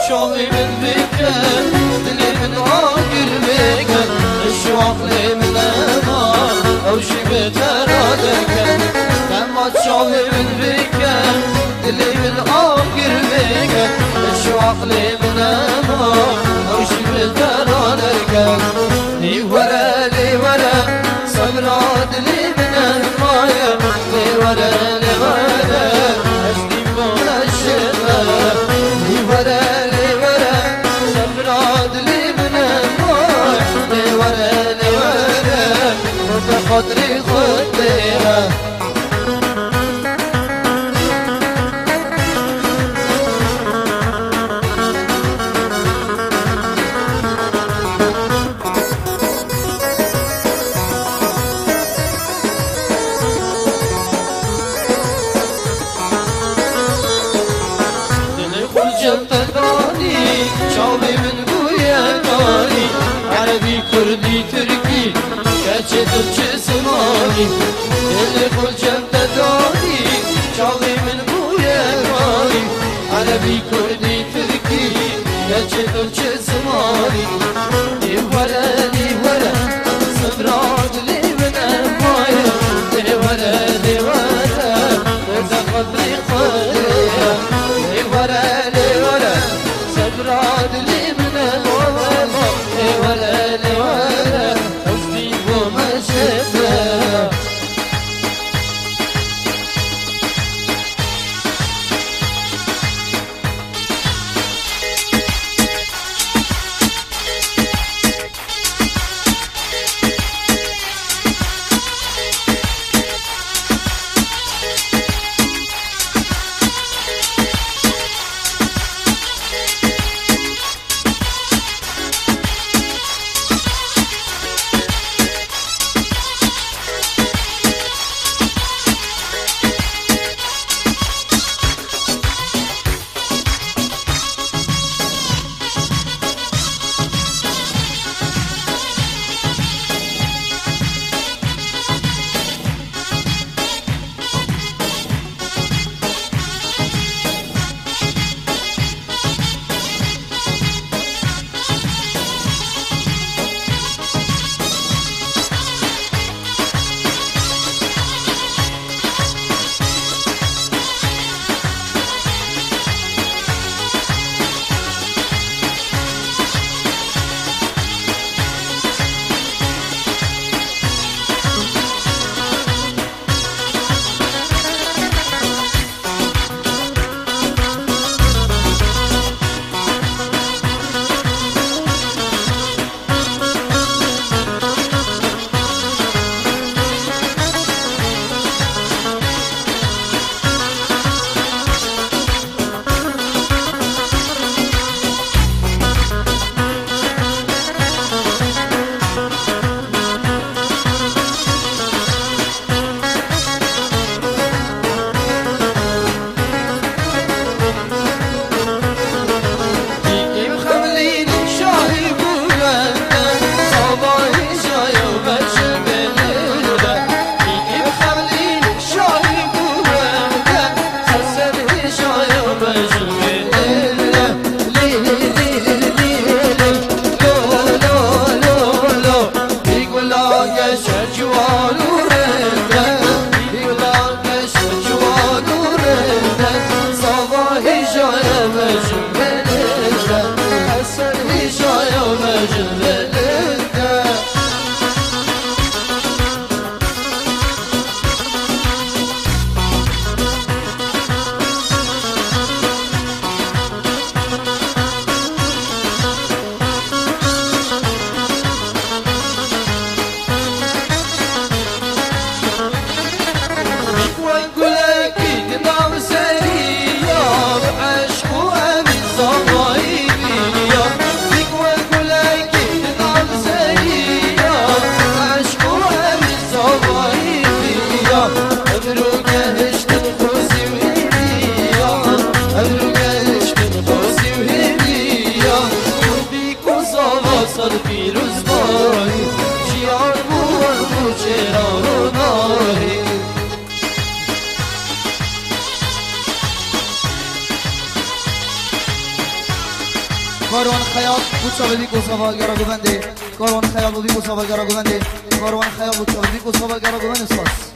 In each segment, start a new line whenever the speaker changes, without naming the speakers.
شوقي من بكر دلي من عاقر بكر الشواق لي من أمار أو شبت رادك لما شوقي من بكر دلي من عاقر بكر الشواق لي من أمار أو شبت رادك لي ورا صبرات لي من المايا لي ورا أشتي منشطة لي ورا صبرات لي من المايا لي ورا بخاطري خطيها شعبي من بويا كاني عربي كردي تركي كاتشي تركي سماني اللي كل جنة داني شعبي من بويا كاني عربي كردي تركي كاتشي تركي سماني لي ورا صبرات لي من المايا لي ورا خطري خطيها لي ورا صبرات لي من الماما لي ورا قصدي وما شفها
کاروان خیال بود چاوی کوساوا گرا گوونده کاروان خیال بود کوساوا گرا گوونده کاروان خیال بود چاوی کوساوا گرا گوونده سپاس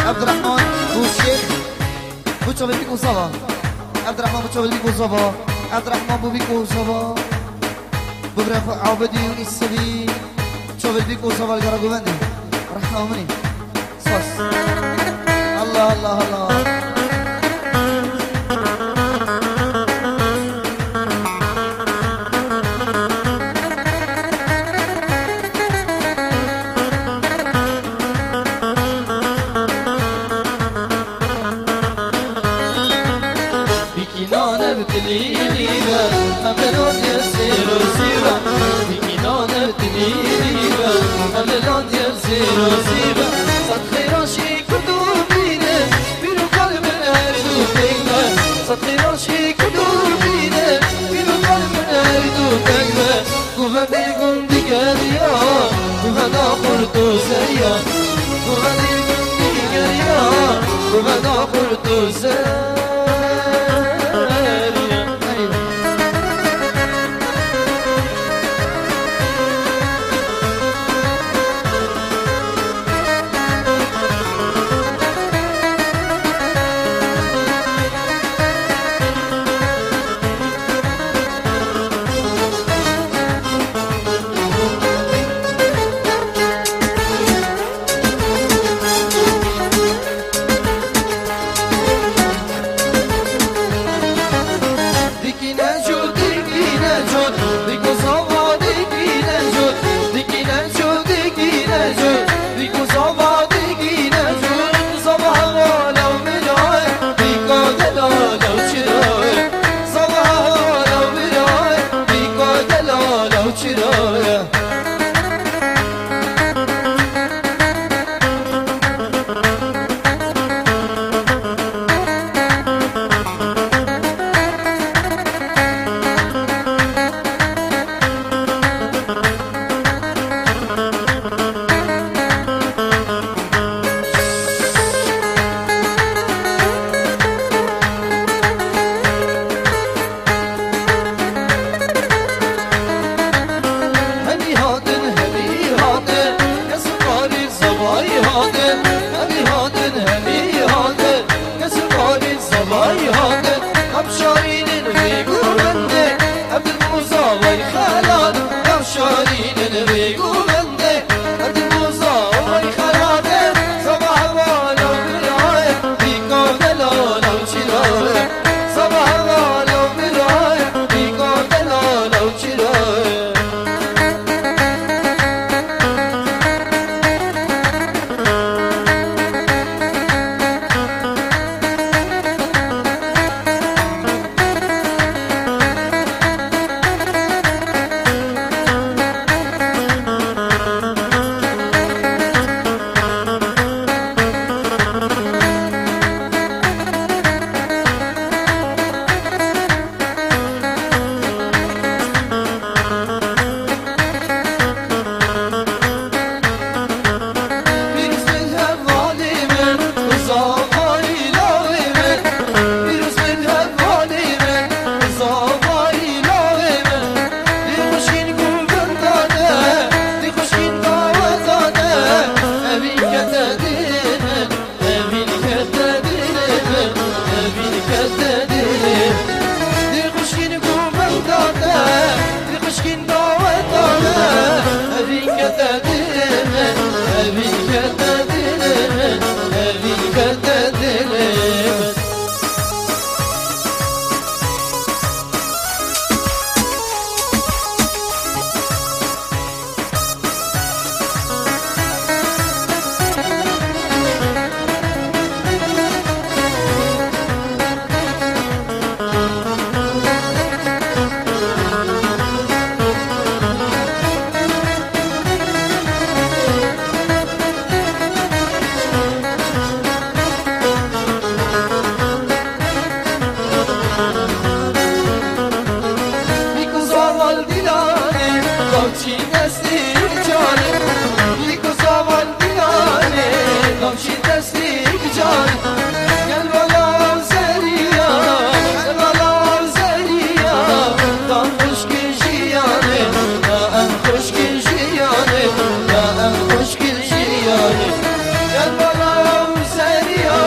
عبد الرحمن بوشيخ عبد الرحمن بوبيكو صبا ببرخ عابدي والسبي شوف البيكو صبا القراقوبندي رحمه مني صوص الله الله الله
شان قلبنا زريا قلبنا زريا دا خشك جياني دا خشك جياني دا خشك جياني قلبنا زريا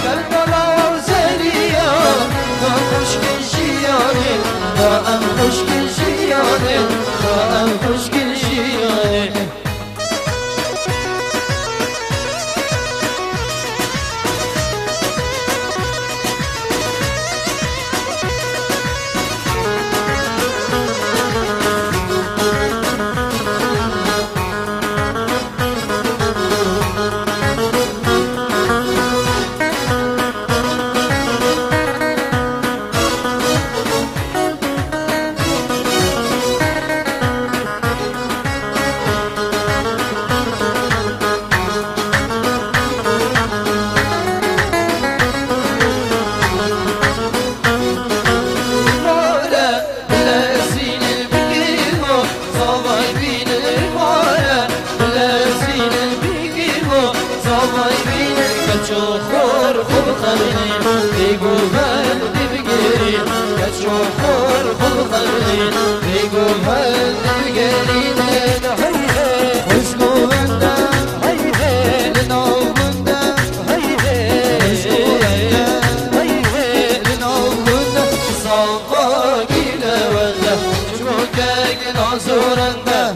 قلبنا زريا دا خشك جياني دا خشك جياني دا خشك جياني خور خوب خلین بگو بلدی بگیرین کچو خور خوب خلین بگو بلدی بگیرین خوشگو بنده لناو بنده خوشگو بنده لناو بنده صافا گیله بنده چمکه نازورنده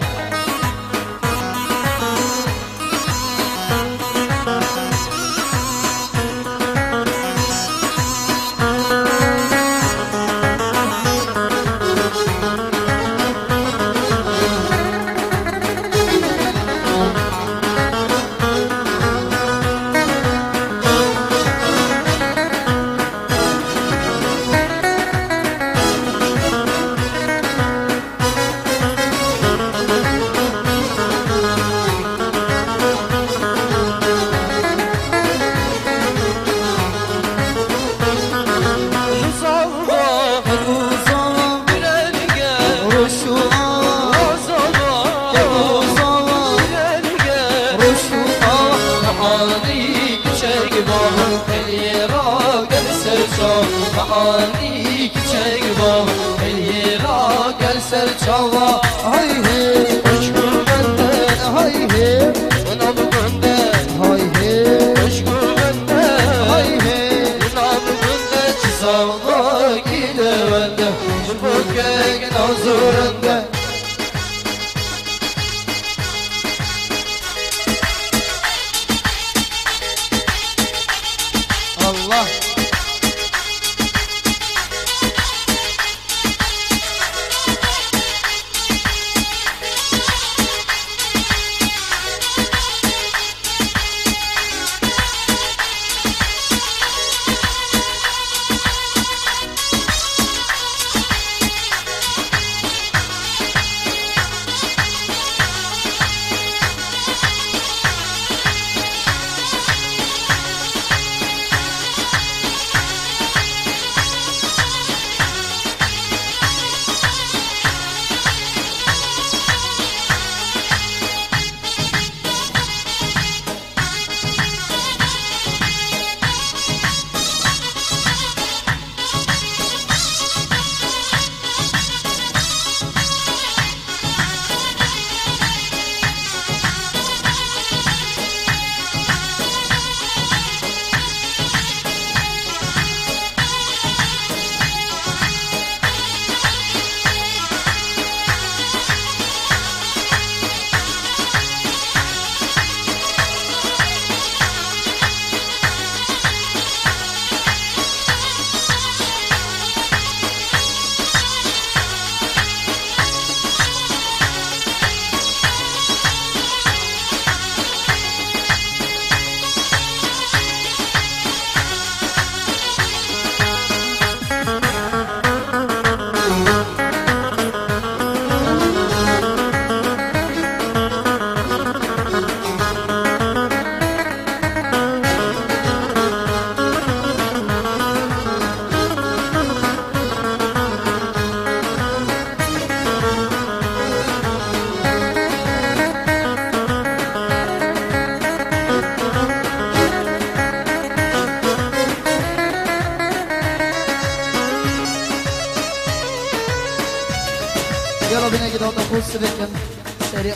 معانيك شيبا الهراق السرچاوا هاي هي اشكو بنده هاي هي ونام بنده هاي هي اشكو بنده هاي هي ونام بنده چساوا گیله بنده شبکه نازورنده الله
يلا بينا كده وناخد سباكة سريع.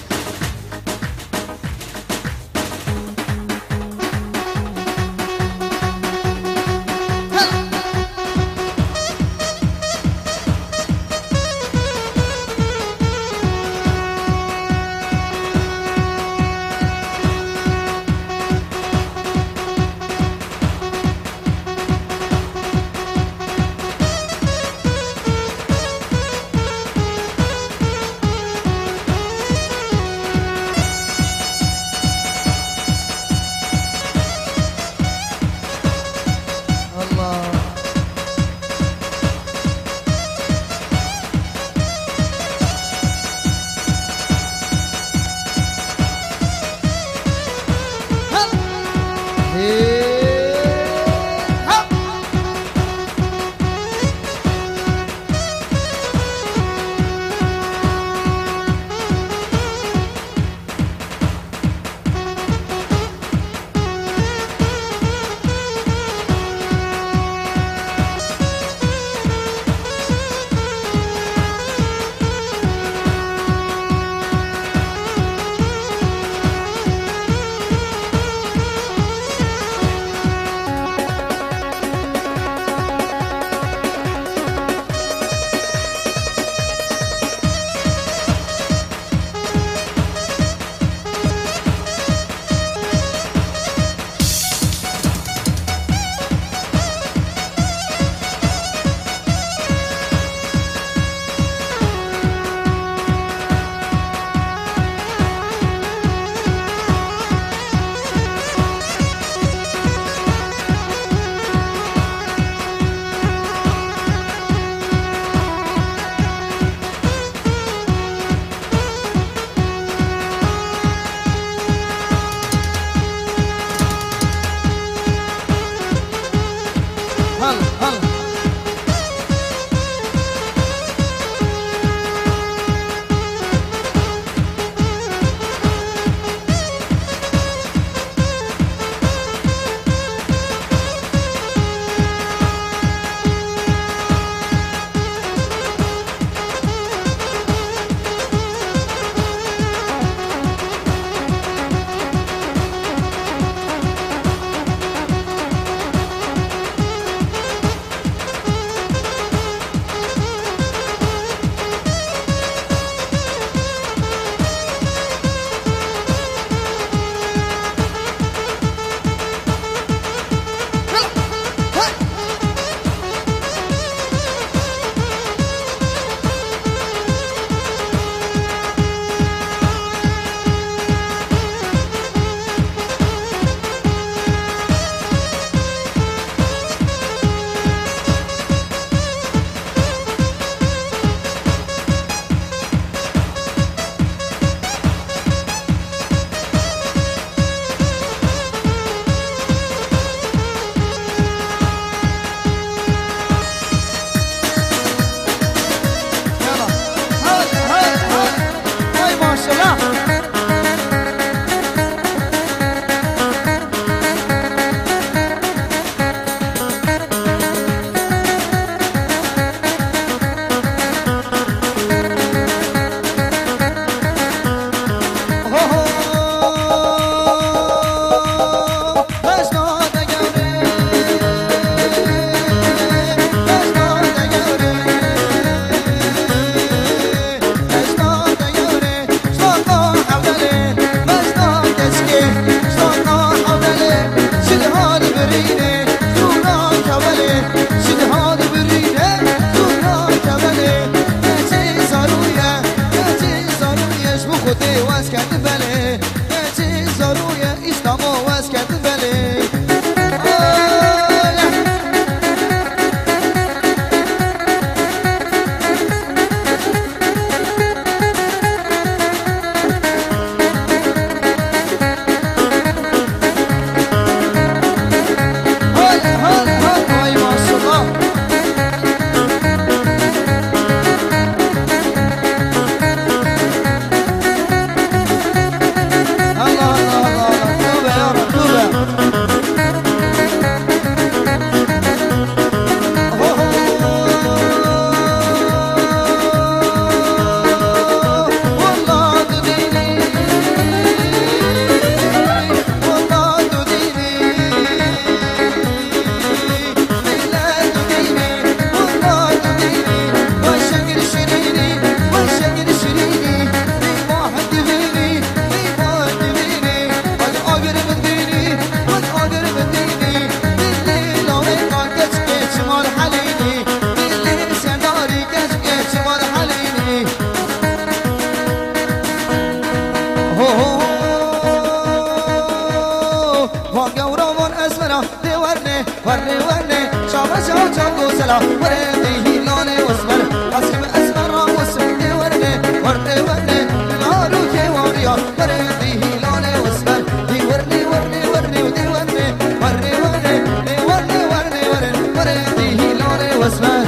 ورني ورني شاب شاب شاب وسلا ورني هيلوني واسمر اسم اسمر واسمر ورني ورني ورني العارو كي واريا ورني هيلوني واسمر دي ورني ورني ورني ودي ورني ورني ورني دي ورني ورني ورني ورني هيلوني واسمر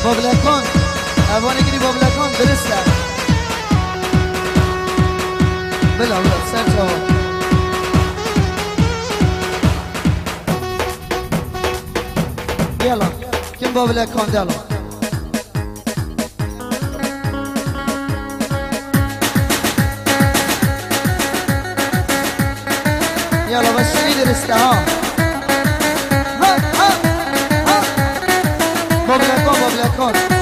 بابلکان اوانی گیری بابلکان برسته بلا بلا سر چاوا يلا كم بابلکان دلو يلا بس شنو درسته ها بابلکان بابلکان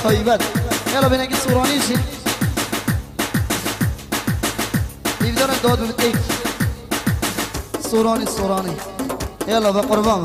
طيبات يلا بينا نجي صوراني شي يقدر ندود بالتيك صوراني يلا بقربان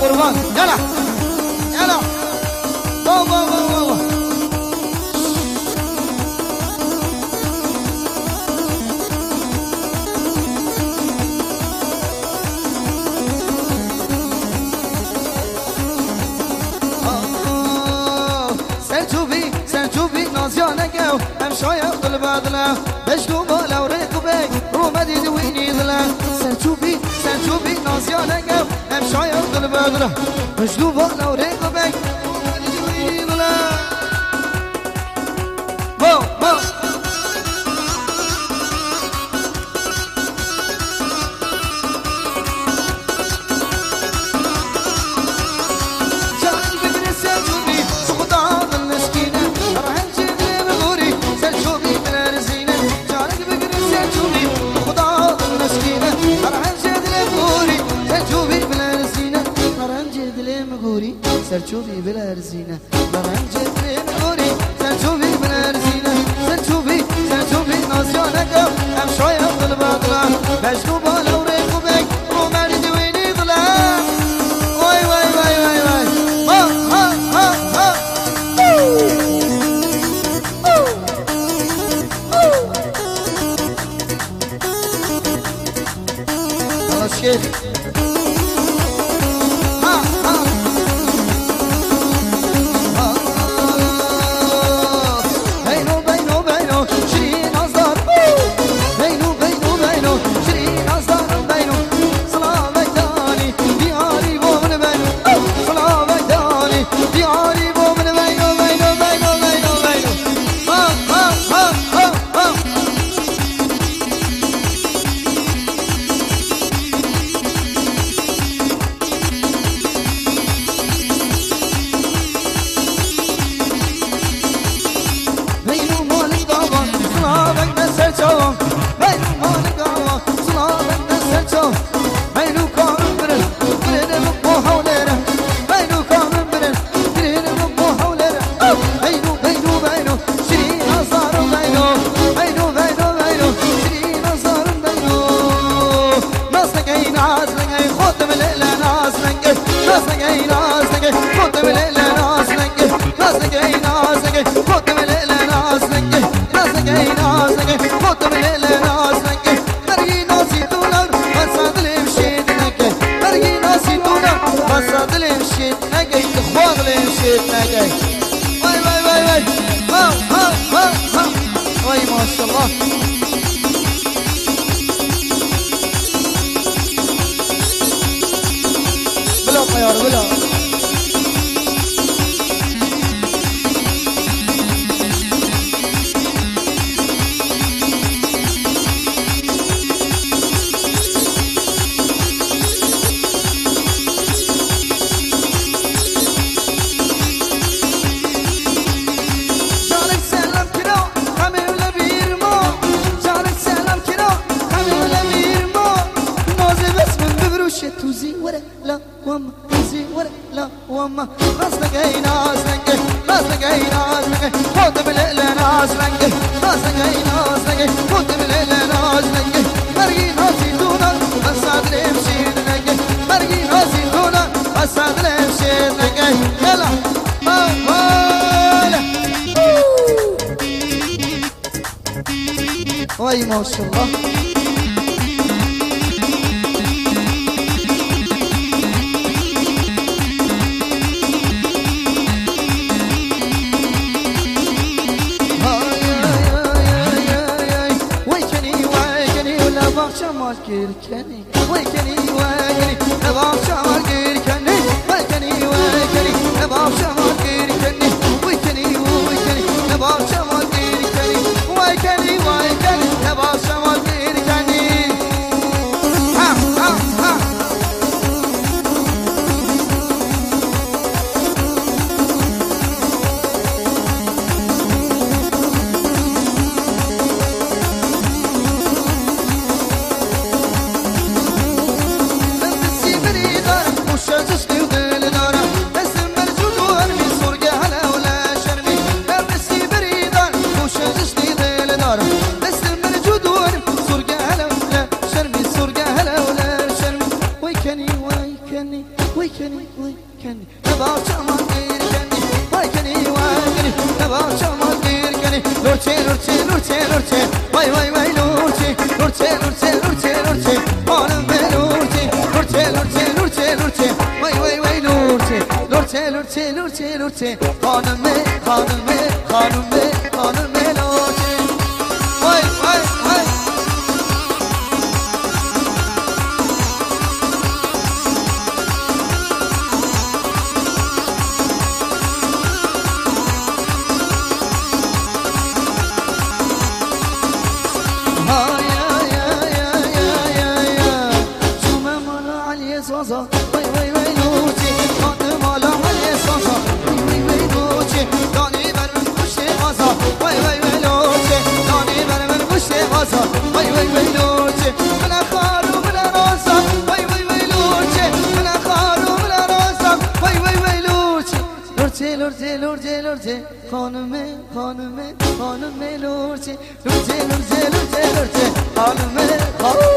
قربان يلا يلا بابا شايق البادلة بجدو بالا ورقبك رومدي دويني ظلا سنشوفي ناسيانك هم شايق البادلة بجدو بالا ورقبك رومدي دويني ظلا بو بو سرچوبی بلا رزینه برنجت نمیگوری سرچوبی بلا رزینه سرچوبی ناسیانه هم شاید دل بدلا بجنو بالا و ریخوبک رو مردی دوینی دلا وای وای وای وای وای ها ها ها ها الله شيخ واي ما شاء الله بلا طيار بلا توزي ورا لا وما توزي ورا لا وما راسك اي ناسك راسك اي ناسك فوت بالله ناسك راسك اي ناسك فوت بالله ناسك مرقي ناسي دونا بس ادري مشيت لك مرقي ناسي دونا بس ادري مشيت لك يلا واي ما شاء الله شمال كيركني ويكني ويكني نباب شمال كيركني ويكني ويكني نباب شمال كيركني ويكني ويكني نباب شمال كيركني ويكني ويكني نباب شمال كيركني ها ها ها ويكني نبار شمال كيركني ويكني ويكني نبار شمال كيركني لورتي لورتي لورتي لورتي واي واي واي لورتي لورتي لورتي لورتي لورتي خانم لورتي لورتي لورتي لورتي لورتي واي واي واي لورتي لورتي لورتي لورتي لورتي خانم خانم خانم خانم لورتي وای وای وای لورچه من خارو من راسم وای وای وای لورچه من خارو من راسم وای وای وای لورچه لورچه لورچه لورچه لورچه خانمه خانمه خانمه لورچه لورچه لورچه لورچه لورچه خانمه خانمه